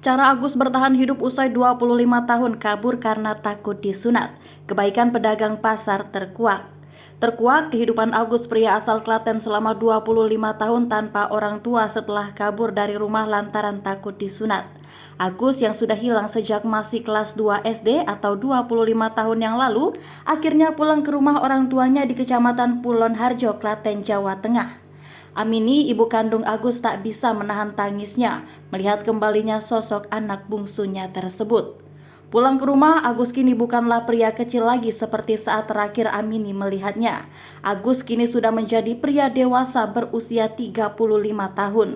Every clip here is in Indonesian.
Cara Agus bertahan hidup usai 25 tahun kabur karena takut disunat. Kebaikan pedagang pasar terkuak. Terkuak kehidupan Agus, pria asal Klaten, selama 25 tahun tanpa orang tua setelah kabur dari rumah lantaran takut disunat. Agus yang sudah hilang sejak masih kelas 2 SD atau 25 tahun yang lalu, akhirnya pulang ke rumah orang tuanya di Kecamatan Pulon Harjo, Klaten, Jawa Tengah. Amini, ibu kandung Agus, tak bisa menahan tangisnya melihat kembalinya sosok anak bungsunya tersebut. Pulang ke rumah, Agus kini bukanlah pria kecil lagi seperti saat terakhir Amini melihatnya. Agus kini sudah menjadi pria dewasa berusia 35 tahun.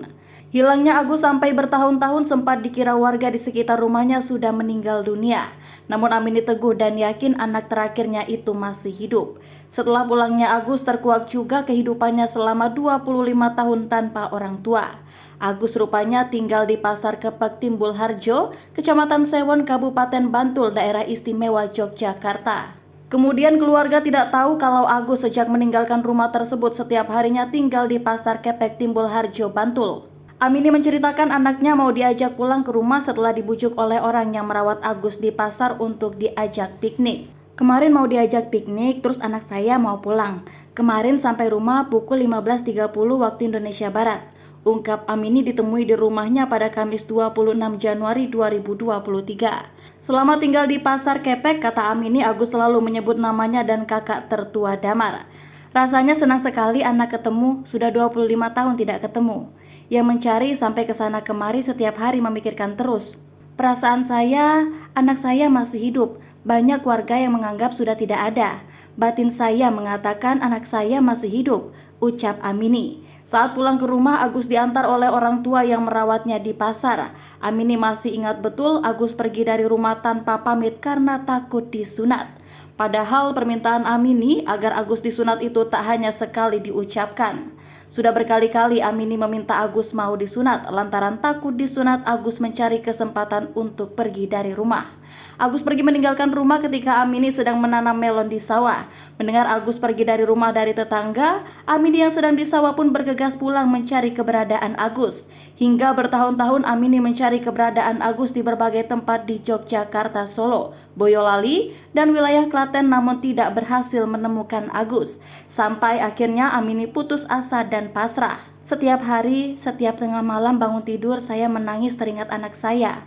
Hilangnya Agus sampai bertahun-tahun sempat dikira warga di sekitar rumahnya sudah meninggal dunia. Namun Amini teguh dan yakin anak terakhirnya itu masih hidup. Setelah pulangnya Agus, terkuak juga kehidupannya selama 25 tahun tanpa orang tua. Agus rupanya tinggal di Pasar Kepek Timbul Harjo, Kecamatan Sewon, Kabupaten Bantul, Daerah Istimewa Yogyakarta. Kemudian keluarga tidak tahu kalau Agus sejak meninggalkan rumah tersebut setiap harinya tinggal di Pasar Kepek Timbul Harjo, Bantul. Amini menceritakan anaknya mau diajak pulang ke rumah setelah dibujuk oleh orang yang merawat Agus di pasar untuk diajak piknik. Kemarin mau diajak piknik, terus anak saya mau pulang. Kemarin sampai rumah pukul 15.30 waktu Indonesia Barat. Ungkap Amini ditemui di rumahnya pada Kamis 26 Januari 2023. Selama tinggal di Pasar Kepek, kata Amini, Agus selalu menyebut namanya dan kakak tertua Damar. Rasanya senang sekali anak ketemu, sudah 25 tahun tidak ketemu. Yang mencari sampai ke sana kemari setiap hari memikirkan terus. Perasaan saya, anak saya masih hidup. Banyak warga yang menganggap sudah tidak ada. Batin saya mengatakan anak saya masih hidup, ucap Amini. Saat pulang ke rumah, Agus diantar oleh orang tua yang merawatnya di pasar. Amini masih ingat betul Agus pergi dari rumah tanpa pamit karena takut disunat. Padahal permintaan Amini agar Agus disunat itu tak hanya sekali diucapkan. Sudah berkali-kali Amini meminta Agus mau disunat. Lantaran takut disunat, Agus mencari kesempatan untuk pergi dari rumah. Agus pergi meninggalkan rumah ketika Amini sedang menanam melon di sawah. Mendengar Agus pergi dari rumah dari tetangga, Amini yang sedang di sawah pun bergegas pulang mencari keberadaan Agus. Hingga bertahun-tahun Amini mencari keberadaan Agus di berbagai tempat di Yogyakarta, Solo, Boyolali, dan wilayah Klaten, namun tidak berhasil menemukan Agus. Sampai akhirnya Amini putus asa dan pasrah. Setiap hari, setiap tengah malam bangun tidur, saya menangis teringat anak saya.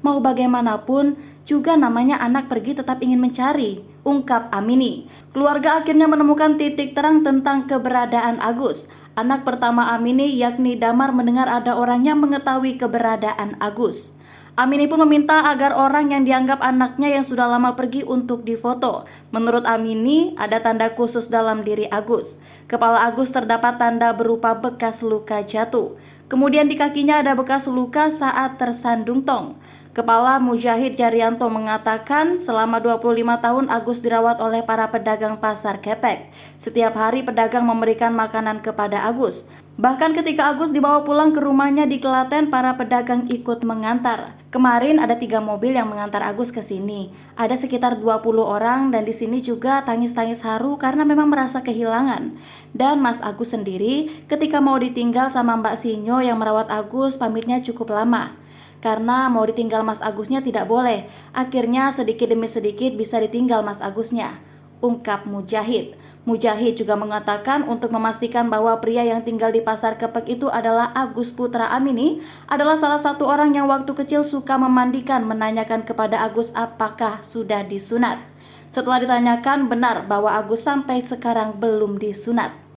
Mau bagaimanapun, juga namanya anak pergi tetap ingin mencari, ungkap Amini. Keluarga akhirnya menemukan titik terang tentang keberadaan Agus. Anak pertama Amini, yakni Damar, mendengar ada orang yang mengetahui keberadaan Agus. Amini pun meminta agar orang yang dianggap anaknya yang sudah lama pergi untuk difoto. Menurut Amini, ada tanda khusus dalam diri Agus. Kepala Agus terdapat tanda berupa bekas luka jatuh. Kemudian di kakinya ada bekas luka saat tersandung tong. Kepala Mujahid Jaryanto mengatakan selama 25 tahun Agus dirawat oleh para pedagang Pasar Kepek. Setiap hari pedagang memberikan makanan kepada Agus. Bahkan ketika Agus dibawa pulang ke rumahnya di Klaten, para pedagang ikut mengantar. Kemarin ada 3 mobil yang mengantar Agus ke sini. Ada sekitar 20 orang dan di sini juga tangis-tangis haru karena memang merasa kehilangan. Dan Mas Agus sendiri ketika mau ditinggal sama Mbak Sinyo yang merawat Agus, pamitnya cukup lama. Karena mau ditinggal Mas Agusnya tidak boleh. Akhirnya sedikit demi sedikit bisa ditinggal Mas Agusnya, ungkap Mujahid. Mujahid juga mengatakan untuk memastikan bahwa pria yang tinggal di Pasar Kepek itu adalah Agus putra Amini, adalah salah satu orang yang waktu kecil suka memandikan, menanyakan kepada Agus apakah sudah disunat. Setelah ditanyakan, benar bahwa Agus sampai sekarang belum disunat.